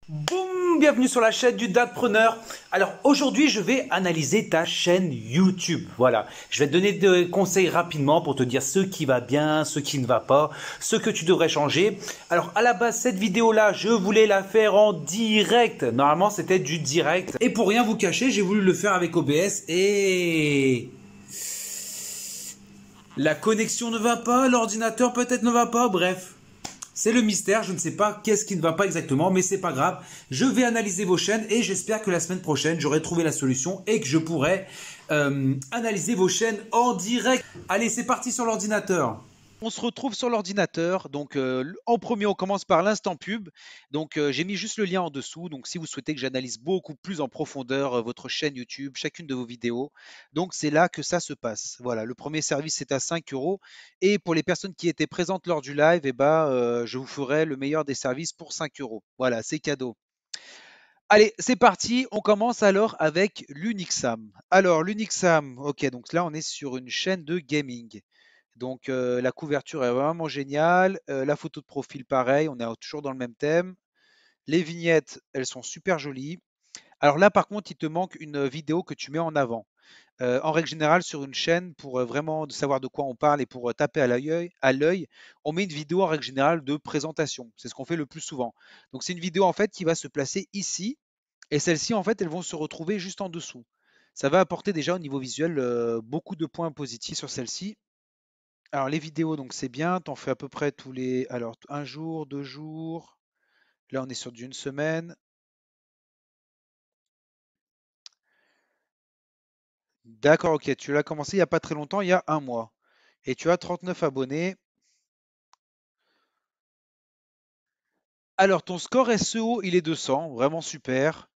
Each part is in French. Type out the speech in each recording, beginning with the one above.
Boum, bienvenue sur la chaîne du Datpreneur. Alors aujourd'hui, je vais analyser ta chaîne YouTube. Voilà, je vais te donner des conseils rapidement pour te dire ce qui va bien, ce qui ne va pas, ce que tu devrais changer. Alors à la base, cette vidéo-là, je voulais la faire en direct. Normalement, c'était du direct. Et pour rien vous cacher, j'ai voulu le faire avec OBS et la connexion ne va pas, l'ordinateur peut-être ne va pas, bref. C'est le mystère, je ne sais pas qu'est-ce qui ne va pas exactement, mais c'est pas grave. Je vais analyser vos chaînes et j'espère que la semaine prochaine, j'aurai trouvé la solution et que je pourrai analyser vos chaînes en direct. Allez, c'est parti sur l'ordinateur. On se retrouve sur l'ordinateur. Donc, en premier, on commence par l'instant pub. Donc, j'ai mis juste le lien en dessous. Donc, si vous souhaitez que j'analyse beaucoup plus en profondeur votre chaîne YouTube, chacune de vos vidéos, donc c'est là que ça se passe. Voilà, le premier service c'est à 5 euros. Et pour les personnes qui étaient présentes lors du live, eh ben, je vous ferai le meilleur des services pour 5 euros. Voilà, c'est cadeau. Allez, c'est parti. On commence alors avec l'Unixam. Alors, l'Unixam, ok, donc là, on est sur une chaîne de gaming. Donc la couverture est vraiment géniale. La photo de profil, pareil, on est toujours dans le même thème. Les vignettes, elles sont super jolies. Alors là, par contre, il te manque une vidéo que tu mets en avant. En règle générale, sur une chaîne, pour vraiment savoir de quoi on parle et pour taper à l'œil, on met une vidéo en règle générale de présentation. C'est ce qu'on fait le plus souvent. Donc c'est une vidéo en fait qui va se placer ici et celles-ci en fait elles vont se retrouver juste en dessous. Ça va apporter déjà au niveau visuel beaucoup de points positifs sur celle-ci. Alors les vidéos, donc c'est bien, t'en fais à peu près tous les... Alors un jour, 2 jours, là on est sur d'une semaine. D'accord, ok, tu l'as commencé il n'y a pas très longtemps, il y a un mois. Et tu as 39 abonnés. Alors ton score SEO, il est 200, vraiment super.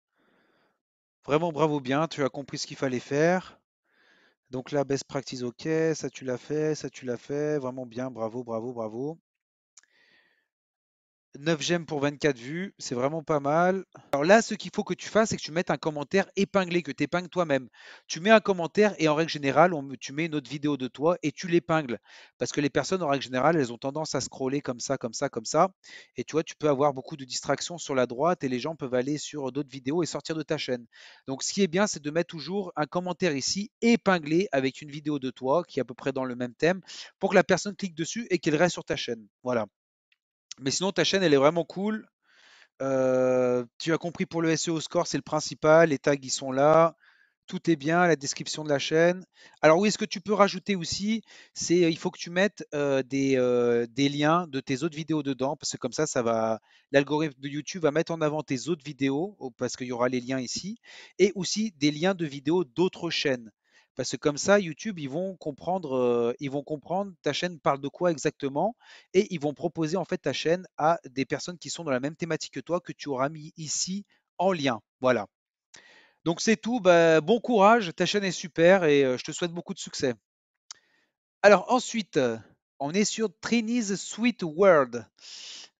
Vraiment bravo bien, tu as compris ce qu'il fallait faire. Donc là, best practice, ok, ça tu l'as fait, ça tu l'as fait, vraiment bien, bravo, bravo, bravo. 9 j'aime pour 24 vues, c'est vraiment pas mal. Alors là, ce qu'il faut que tu fasses, c'est que tu mettes un commentaire épinglé, que tu épingles toi-même. Tu mets un commentaire et en règle générale, tu mets une autre vidéo de toi et tu l'épingles. Parce que les personnes, en règle générale, elles ont tendance à scroller comme ça, comme ça, comme ça. Et tu vois, tu peux avoir beaucoup de distractions sur la droite et les gens peuvent aller sur d'autres vidéos et sortir de ta chaîne. Donc ce qui est bien, c'est de mettre toujours un commentaire ici épinglé avec une vidéo de toi qui est à peu près dans le même thème pour que la personne clique dessus et qu'elle reste sur ta chaîne. Voilà. Mais sinon, ta chaîne, elle est vraiment cool. Tu as compris pour le SEO score, c'est le principal. Les tags, ils sont là. Tout est bien, la description de la chaîne. Alors oui, ce que tu peux rajouter aussi, c'est il faut que tu mettes des liens de tes autres vidéos dedans, parce que comme ça va, l'algorithme de YouTube va mettre en avant tes autres vidéos, parce qu'il y aura les liens ici, et aussi des liens de vidéos d'autres chaînes. Parce que comme ça, YouTube, ils vont comprendre ta chaîne parle de quoi exactement, et ils vont proposer en fait ta chaîne à des personnes qui sont dans la même thématique que toi, que tu auras mis ici en lien. Voilà. Donc c'est tout, bah, bon courage, ta chaîne est super et je te souhaite beaucoup de succès. Alors ensuite, on est sur Trini's Sweet World.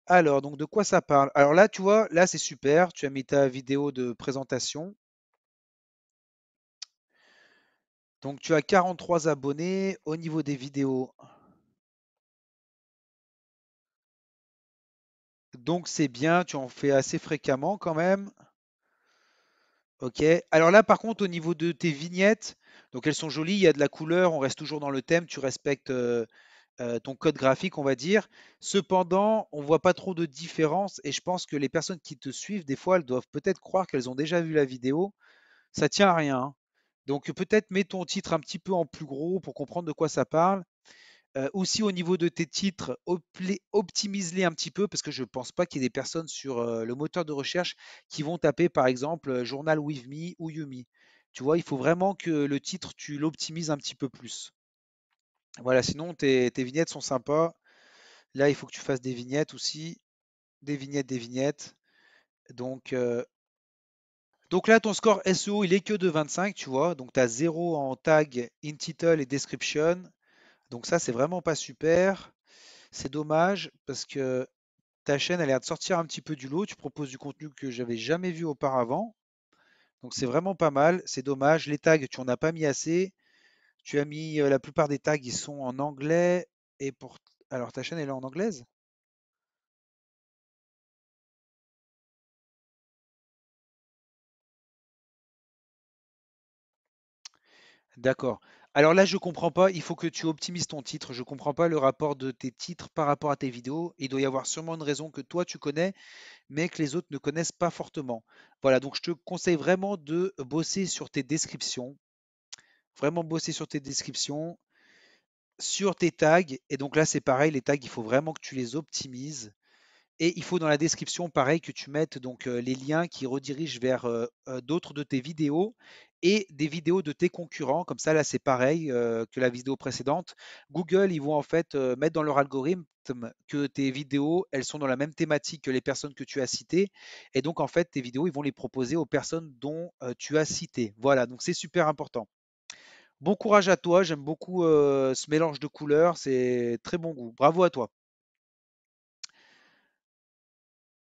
Alors, donc de quoi ça parle? Alors là, tu vois, là c'est super, tu as mis ta vidéo de présentation. Donc tu as 43 abonnés au niveau des vidéos. Donc c'est bien, tu en fais assez fréquemment quand même. Ok. Alors là, par contre, au niveau de tes vignettes, donc elles sont jolies, il y a de la couleur, on reste toujours dans le thème, tu respectes ton code graphique, on va dire. Cependant, on voit pas trop de différence et je pense que les personnes qui te suivent, des fois, elles doivent peut-être croire qu'elles ont déjà vu la vidéo. Ça tient à rien, hein. Donc peut-être mets ton titre un petit peu en plus gros pour comprendre de quoi ça parle. Aussi au niveau de tes titres, optimise-les un petit peu parce que je ne pense pas qu'il y ait des personnes sur le moteur de recherche qui vont taper par exemple Journal with me ou Yumi. Tu vois, il faut vraiment que le titre, tu l'optimises un petit peu plus. Voilà, sinon tes vignettes sont sympas. Là, il faut que tu fasses des vignettes aussi. Des vignettes, des vignettes. Donc, euh, donc là, ton score SEO, il est que de 25, tu vois. Donc, tu as 0 en tag, in title et description. Donc ça, c'est vraiment pas super. C'est dommage parce que ta chaîne elle a l'air de sortir un petit peu du lot. Tu proposes du contenu que j'avais jamais vu auparavant. Donc c'est vraiment pas mal. C'est dommage. Les tags, tu en as pas mis assez. Tu as mis la plupart des tags, ils sont en anglais. Et pour... Alors ta chaîne elle est en anglaise? D'accord. Alors là, je comprends pas. Il faut que tu optimises ton titre. Je comprends pas le rapport de tes titres par rapport à tes vidéos. Il doit y avoir sûrement une raison que toi tu connais, mais que les autres ne connaissent pas fortement. Voilà. Donc je te conseille vraiment de bosser sur tes descriptions. Vraiment bosser sur tes descriptions, sur tes tags. Et donc là, c'est pareil. Les tags, il faut vraiment que tu les optimises. Et il faut dans la description, pareil, que tu mettes donc les liens qui redirigent vers d'autres de tes vidéos et des vidéos de tes concurrents. Comme ça, là, c'est pareil que la vidéo précédente. Google, ils vont en fait mettre dans leur algorithme que tes vidéos, elles sont dans la même thématique que les personnes que tu as citées. Et donc, en fait, tes vidéos, ils vont les proposer aux personnes dont tu as cité. Voilà, donc c'est super important. Bon courage à toi, j'aime beaucoup ce mélange de couleurs, c'est très bon goût. Bravo à toi.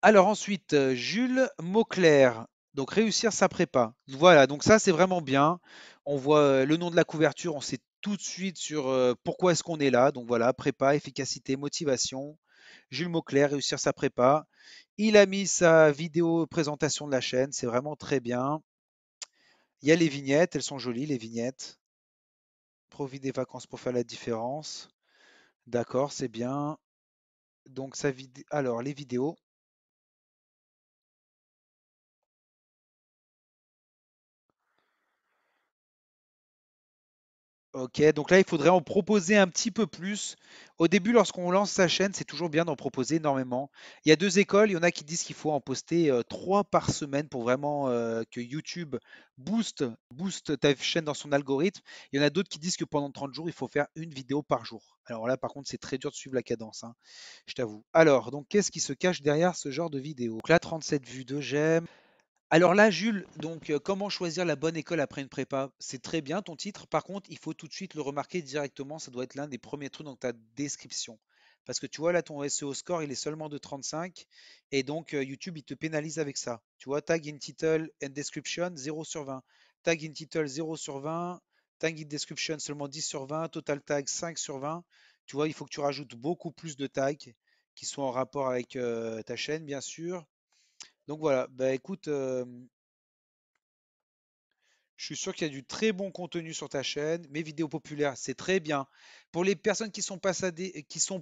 Alors ensuite, Jules Mauclerc, donc réussir sa prépa. Voilà, donc ça c'est vraiment bien. On voit le nom de la couverture, on sait tout de suite sur pourquoi est-ce qu'on est là. Donc voilà, prépa, efficacité, motivation. Jules Mauclerc, réussir sa prépa. Il a mis sa vidéo présentation de la chaîne, c'est vraiment très bien. Il y a les vignettes, elles sont jolies les vignettes. Profite des vacances pour faire la différence. D'accord, c'est bien. Donc alors les vidéos. Ok, donc là, il faudrait en proposer un petit peu plus. Au début, lorsqu'on lance sa chaîne, c'est toujours bien d'en proposer énormément. Il y a deux écoles, il y en a qui disent qu'il faut en poster trois par semaine pour vraiment que YouTube booste ta chaîne dans son algorithme. Il y en a d'autres qui disent que pendant 30 jours, il faut faire une vidéo par jour. Alors là, par contre, c'est très dur de suivre la cadence, hein, je t'avoue. Alors, donc, qu'est-ce qui se cache derrière ce genre de vidéo? Donc là, 37 vues de j'aime. Alors là, Jules, donc comment choisir la bonne école après une prépa? C'est très bien ton titre. Par contre, il faut tout de suite le remarquer directement. Ça doit être l'un des premiers trucs dans ta description. Parce que tu vois, là, ton SEO score, il est seulement de 35. Et donc, YouTube, il te pénalise avec ça. Tu vois, tag in title and description, 0 sur 20. Tag in title, 0 sur 20. Tag in description, seulement 10 sur 20. Total tag, 5 sur 20. Tu vois, il faut que tu rajoutes beaucoup plus de tags qui sont en rapport avec ta chaîne, bien sûr. Donc voilà, bah écoute, je suis sûr qu'il y a du très bon contenu sur ta chaîne. Mes vidéos populaires, c'est très bien. Pour les personnes qui sont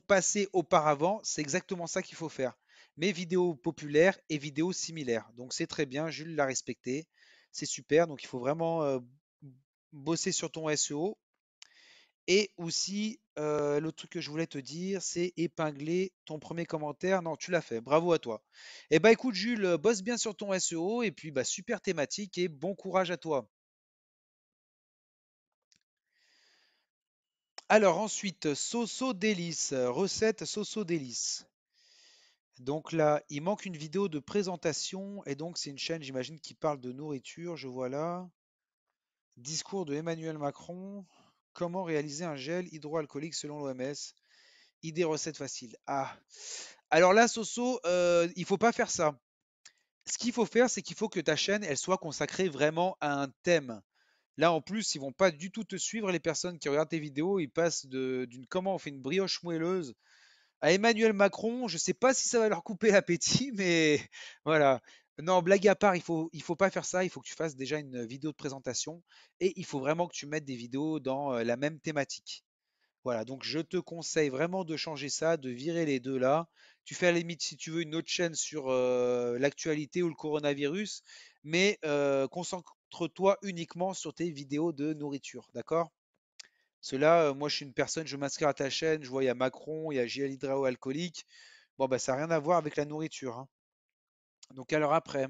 passées auparavant, c'est exactement ça qu'il faut faire. Mes vidéos populaires et vidéos similaires. Donc c'est très bien, Jules l'a respecté. C'est super. Donc il faut vraiment bosser sur ton SEO. Et aussi, l'autre truc que je voulais te dire, c'est épingler ton premier commentaire. Non, tu l'as fait. Bravo à toi. Eh bah écoute, Jules, bosse bien sur ton SEO et puis bah, super thématique et bon courage à toi. Alors ensuite, Soso Délice, recette Soso Délice. Donc là, il manque une vidéo de présentation et donc c'est une chaîne, j'imagine, qui parle de nourriture. Je vois là. Discours de Emmanuel Macron. Comment réaliser un gel hydroalcoolique selon l'OMS? Idée recette facile. Ah. Alors là, Soso, il faut pas faire ça. Ce qu'il faut faire, c'est qu'il faut que ta chaîne, elle soit consacrée vraiment à un thème. Là, en plus, ils vont pas du tout te suivre, les personnes qui regardent tes vidéos. Ils passent d'une comment on fait une brioche moelleuse à Emmanuel Macron. Je sais pas si ça va leur couper l'appétit, mais voilà. Non, blague à part, il faut pas faire ça. Il faut que tu fasses déjà une vidéo de présentation et il faut vraiment que tu mettes des vidéos dans la même thématique. Voilà, donc je te conseille vraiment de changer ça, de virer les deux là. Tu fais à la limite si tu veux une autre chaîne sur l'actualité ou le coronavirus, mais concentre-toi uniquement sur tes vidéos de nourriture, d'accord? Cela, moi je suis une personne, je m'inscris à ta chaîne, je vois il y a Macron, il y a gel hydroalcoolique. Bon bah ça n'a rien à voir avec la nourriture, hein. Donc alors après.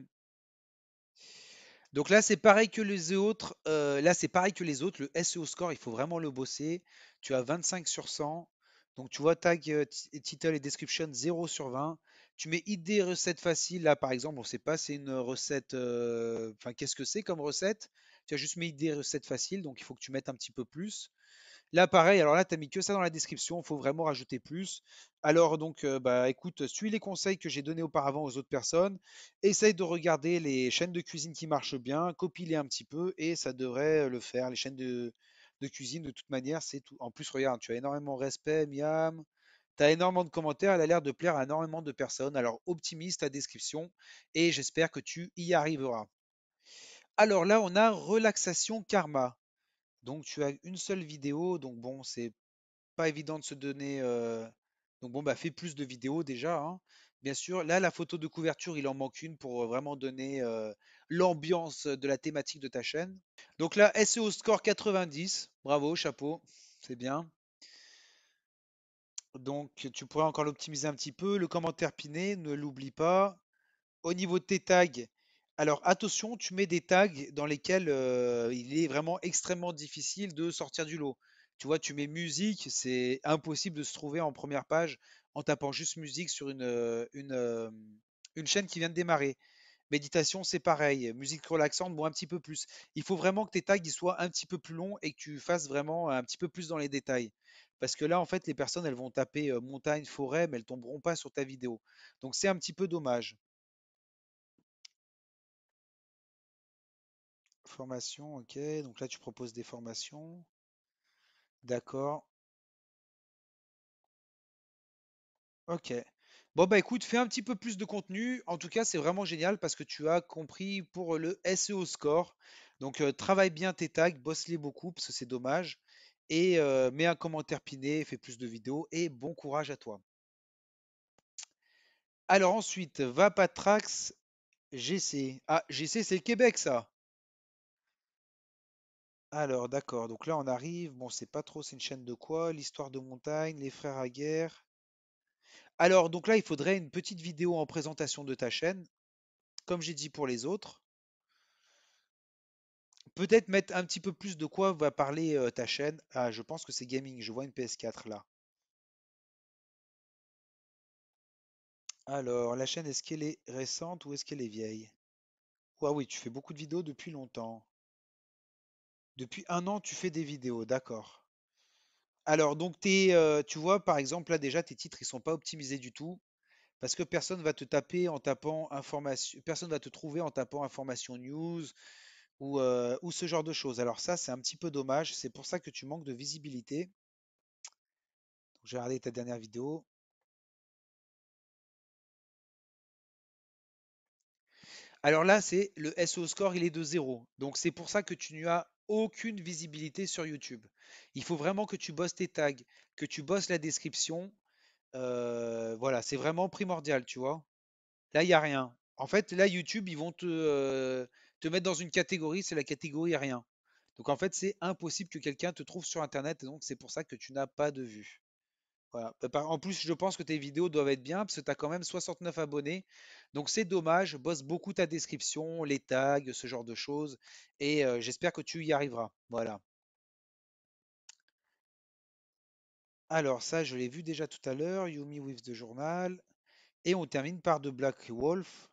Donc là, c'est pareil que les autres. Là, c'est pareil que les autres. Le SEO score, il faut vraiment le bosser. Tu as 25 sur 100. Donc tu vois, tag, title et description 0 sur 20. Tu mets idée recette facile. Là, par exemple, on ne sait pas, c'est une recette. Enfin, qu'est-ce que c'est comme recette? Tu as juste mis idée recette facile. Donc il faut que tu mettes un petit peu plus. Là, pareil, alors là, tu as mis que ça dans la description, il faut vraiment rajouter plus. Alors, donc, bah, écoute, suis les conseils que j'ai donnés auparavant aux autres personnes. Essaye de regarder les chaînes de cuisine qui marchent bien, copie-les un petit peu et ça devrait le faire. Les chaînes de cuisine, de toute manière, c'est tout. En plus, regarde, tu as énormément de respect, Miam. Tu as énormément de commentaires, elle a l'air de plaire à énormément de personnes. Alors, optimise ta description et j'espère que tu y arriveras. Alors là, on a relaxation karma. Donc tu as une seule vidéo, donc bon, c'est pas évident de se donner. Donc bon, bah fais plus de vidéos déjà, hein. Bien sûr, là, la photo de couverture, il en manque une pour vraiment donner l'ambiance de la thématique de ta chaîne. Donc là, SEO score 90, bravo, chapeau, c'est bien. Donc tu pourrais encore l'optimiser un petit peu. Le commentaire piné, ne l'oublie pas. Au niveau de tes tags, alors attention, tu mets des tags dans lesquels il est vraiment extrêmement difficile de sortir du lot. Tu vois, tu mets musique, c'est impossible de se trouver en première page en tapant juste musique sur une chaîne qui vient de démarrer. Méditation, c'est pareil. Musique relaxante, bon, un petit peu plus. Il faut vraiment que tes tags ils soient un petit peu plus longs et que tu fasses vraiment un petit peu plus dans les détails. Parce que là, en fait, les personnes, elles vont taper montagne, forêt, mais elles tomberont pas sur ta vidéo. Donc c'est un petit peu dommage. Formation, ok. Donc là, tu proposes des formations. D'accord. Ok. Bon, bah écoute, fais un petit peu plus de contenu. En tout cas, c'est vraiment génial parce que tu as compris pour le SEO score. Donc, travaille bien tes tags, bosse-les beaucoup parce que c'est dommage. Et mets un commentaire piné, fais plus de vidéos et bon courage à toi. Alors ensuite, va Patrax GC. Ah, GC, c'est le Québec, ça. Alors, d'accord. Donc là, on arrive. Bon, c'est pas trop, c'est une chaîne de quoi? L'histoire de montagne, les frères à guerre. Alors, donc là, il faudrait une petite vidéo en présentation de ta chaîne, comme j'ai dit pour les autres. Peut-être mettre un petit peu plus de quoi va parler ta chaîne. Ah, je pense que c'est gaming, je vois une PS4 là. Alors, la chaîne, est-ce qu'elle est récente ou est-ce qu'elle est vieille? Ah oui, tu fais beaucoup de vidéos depuis longtemps. Depuis un an, tu fais des vidéos, d'accord. Alors, donc, tu vois, par exemple, là déjà, tes titres, ils sont pas optimisés du tout. Parce que personne va te taper en tapant information, personne va te trouver en tapant information news, ou ce genre de choses. Alors ça, c'est un petit peu dommage. C'est pour ça que tu manques de visibilité. Donc, j'ai regardé ta dernière vidéo. Alors là, c'est le SEO score, il est de 0. Donc c'est pour ça que tu n'as aucune visibilité sur YouTube. Il faut vraiment que tu bosses tes tags, que tu bosses la description. Voilà, c'est vraiment primordial, tu vois. Là, il n'y a rien. En fait, là, YouTube, ils vont te mettre dans une catégorie, c'est la catégorie rien. Donc en fait, c'est impossible que quelqu'un te trouve sur Internet et donc c'est pour ça que tu n'as pas de vues. Voilà. En plus, je pense que tes vidéos doivent être bien parce que tu as quand même 69 abonnés. Donc c'est dommage, bosse beaucoup ta description, les tags, ce genre de choses. Et j'espère que tu y arriveras. Voilà. Alors ça, je l'ai vu déjà tout à l'heure, Yumi with the Journal. Et on termine par The Black Wolf.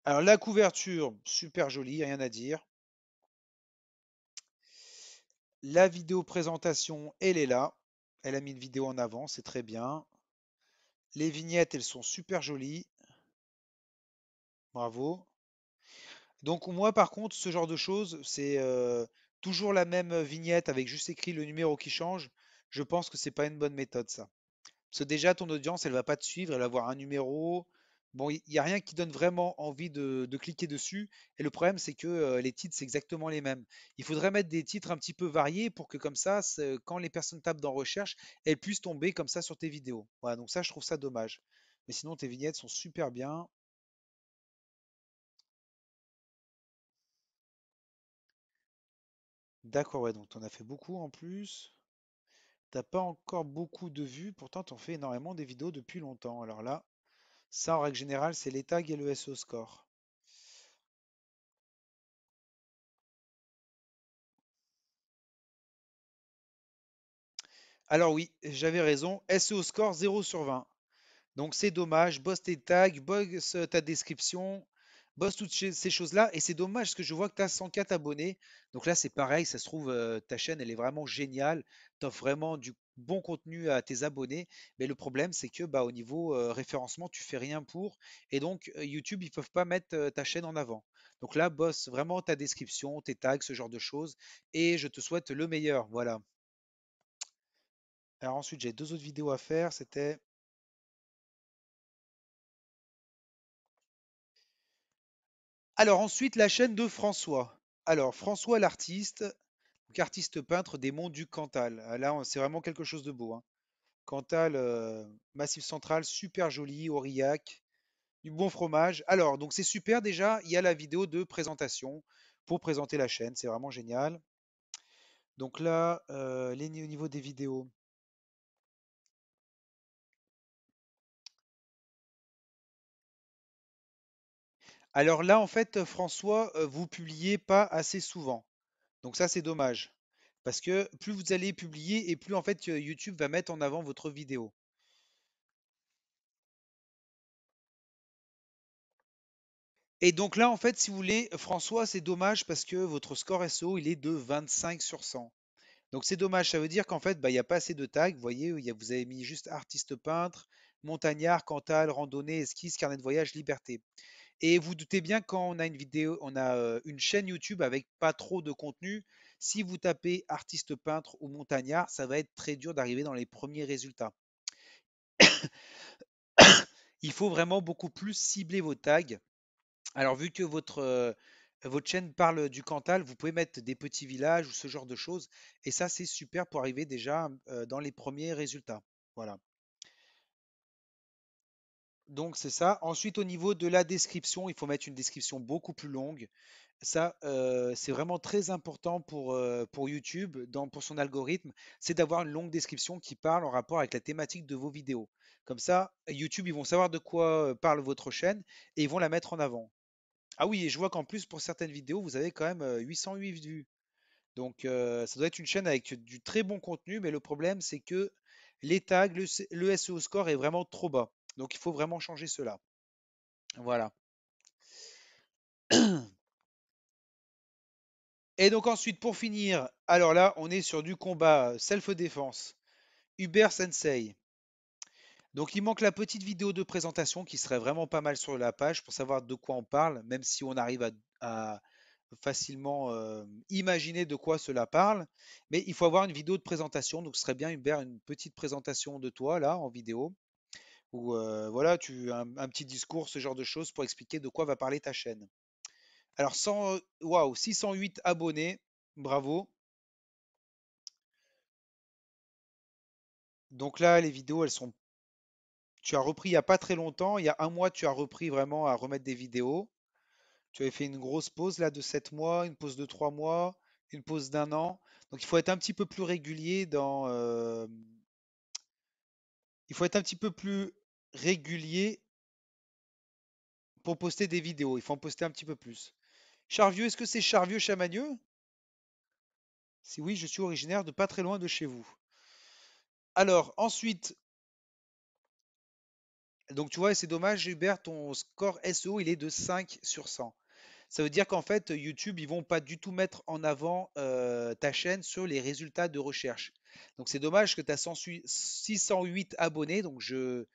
Alors la couverture, super jolie, rien à dire. La vidéo présentation, elle est là. Elle a mis une vidéo en avant, c'est très bien. Les vignettes, elles sont super jolies. Bravo. Donc moi par contre, ce genre de choses, c'est toujours la même vignette avec juste écrit le numéro qui change. Je pense que c'est pas une bonne méthode ça. Parce que déjà ton audience, elle va pas te suivre, elle va voir un numéro. Bon, il n'y a rien qui donne vraiment envie de cliquer dessus. Et le problème, c'est que les titres, c'est exactement les mêmes. Il faudrait mettre des titres un petit peu variés pour que comme ça, quand les personnes tapent dans recherche, elles puissent tomber comme ça sur tes vidéos. Voilà, donc ça, je trouve ça dommage. Mais sinon, tes vignettes sont super bien. D'accord, ouais, donc tu en as fait beaucoup en plus. T'as pas encore beaucoup de vues, pourtant t'en fais énormément des vidéos depuis longtemps. Alors là, ça en règle générale, c'est les tags et le SEO score. Alors oui, j'avais raison, SEO score 0 sur 20. Donc c'est dommage, bosse tes tags, bosse ta description, bosse toutes ces choses-là. Et c'est dommage parce que je vois que tu as 104 abonnés. Donc là c'est pareil, ça se trouve, ta chaîne elle est vraiment géniale. Tu offres vraiment du bon contenu à tes abonnés. Mais le problème c'est que bah, au niveau référencement, tu fais rien pour. Et donc YouTube, ils peuvent pas mettre ta chaîne en avant. Donc là, bosse vraiment ta description, tes tags, ce genre de choses. Et je te souhaite le meilleur. Voilà. Alors ensuite, j'ai deux autres vidéos à faire. C'était Alors ensuite, la chaîne de François. Alors François l'artiste, donc qu'artiste peintre des monts du Cantal. Ah, là, c'est vraiment quelque chose de beau, hein. Cantal, Massif Central, super joli, Aurillac, du bon fromage. Alors, donc c'est super déjà, il y a la vidéo de présentation pour présenter la chaîne, c'est vraiment génial. Donc là, au niveau des vidéos. Alors là, en fait, François, vous publiez pas assez souvent. Donc ça, c'est dommage. Parce que plus vous allez publier et plus en fait YouTube va mettre en avant votre vidéo. Et donc là, en fait, si vous voulez, François, c'est dommage parce que votre score SEO, il est de 25 sur 100. Donc c'est dommage, ça veut dire qu'en fait, bah, il n'y a pas assez de tags. Vous voyez, vous avez mis juste artiste peintre, montagnard, Cantal, randonnée, esquisse, carnet de voyage, liberté. Et vous doutez bien quand on a une vidéo, on a une chaîne YouTube avec pas trop de contenu, si vous tapez artiste peintre ou montagnard, ça va être très dur d'arriver dans les premiers résultats. Il faut vraiment beaucoup plus cibler vos tags. Alors, vu que votre chaîne parle du Cantal, vous pouvez mettre des petits villages ou ce genre de choses. Et ça, c'est super pour arriver déjà dans les premiers résultats. Voilà. Donc, c'est ça. Ensuite, au niveau de la description, il faut mettre une description beaucoup plus longue. Ça, c'est vraiment très important pour YouTube, pour son algorithme, c'est d'avoir une longue description qui parle en rapport avec la thématique de vos vidéos. Comme ça, YouTube, ils vont savoir de quoi parle votre chaîne et ils vont la mettre en avant. Ah oui, et je vois qu'en plus, pour certaines vidéos, vous avez quand même 808 vues. Donc, ça doit être une chaîne avec du très bon contenu, mais le problème, c'est que les tags, le SEO score est vraiment trop bas. Donc, il faut vraiment changer cela. Voilà. Et donc ensuite, pour finir, alors là, on est sur du combat self-défense. Uber Sensei. Donc il manque la petite vidéo de présentation qui serait vraiment pas mal sur la page pour savoir de quoi on parle, même si on arrive à facilement imaginer de quoi cela parle. Mais il faut avoir une vidéo de présentation. Donc ce serait bien, Hubert, une petite présentation de toi là en vidéo. Ou voilà, un petit discours, ce genre de choses pour expliquer de quoi va parler ta chaîne. Alors 100, waouh, 608 abonnés, bravo. Donc là, les vidéos, elles sont. Tu as repris il n'y a pas très longtemps. Il y a un mois, tu as repris vraiment à remettre des vidéos. Tu avais fait une grosse pause là de 7 mois, une pause de 3 mois, une pause d'un an. Donc il faut être un petit peu plus régulier il faut être un petit peu plus régulier pour poster des vidéos. Il faut en poster un petit peu plus. Charvieux, est-ce que c'est Charvieux Chamagneux? Si oui, je suis originaire de pas très loin de chez vous. Alors, ensuite, donc tu vois, c'est dommage, Hubert, ton score SEO, il est de 5 sur 100. Ça veut dire qu'en fait, YouTube, ils vont pas du tout mettre en avant ta chaîne sur les résultats de recherche. Donc c'est dommage que tu as 608 abonnés. Donc je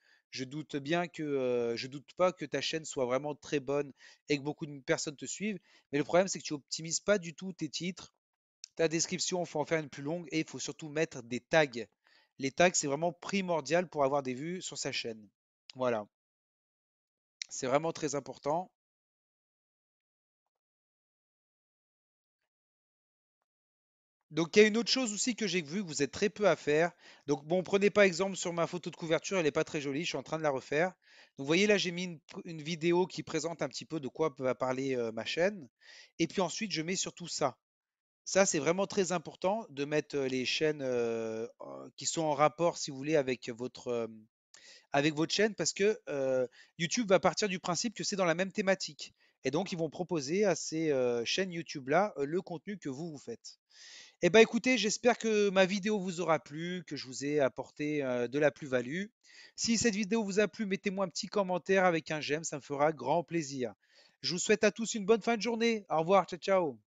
doute bien je doute pas que ta chaîne soit vraiment très bonne et que beaucoup de personnes te suivent. Mais le problème, c'est que tu optimises pas du tout tes titres. Ta description, il faut en faire une plus longue et il faut surtout mettre des tags. Les tags, c'est vraiment primordial pour avoir des vues sur sa chaîne. Voilà, c'est vraiment très important. Donc, il y a une autre chose aussi que j'ai vu que vous êtes très peu à faire. Donc, bon, prenez pas exemple sur ma photo de couverture, elle n'est pas très jolie, je suis en train de la refaire. Donc, vous voyez là, j'ai mis une vidéo qui présente un petit peu de quoi va parler ma chaîne. Et puis ensuite, je mets surtout ça. Ça, c'est vraiment très important de mettre les chaînes qui sont en rapport, si vous voulez, avec votre chaîne parce que YouTube va partir du principe que c'est dans la même thématique. Et donc, ils vont proposer à ces chaînes YouTube-là le contenu que vous faites. Eh ben écoutez, j'espère que ma vidéo vous aura plu, que je vous ai apporté de la plus-value. Si cette vidéo vous a plu, mettez-moi un petit commentaire avec un j'aime, ça me fera grand plaisir. Je vous souhaite à tous une bonne fin de journée. Au revoir, ciao ciao.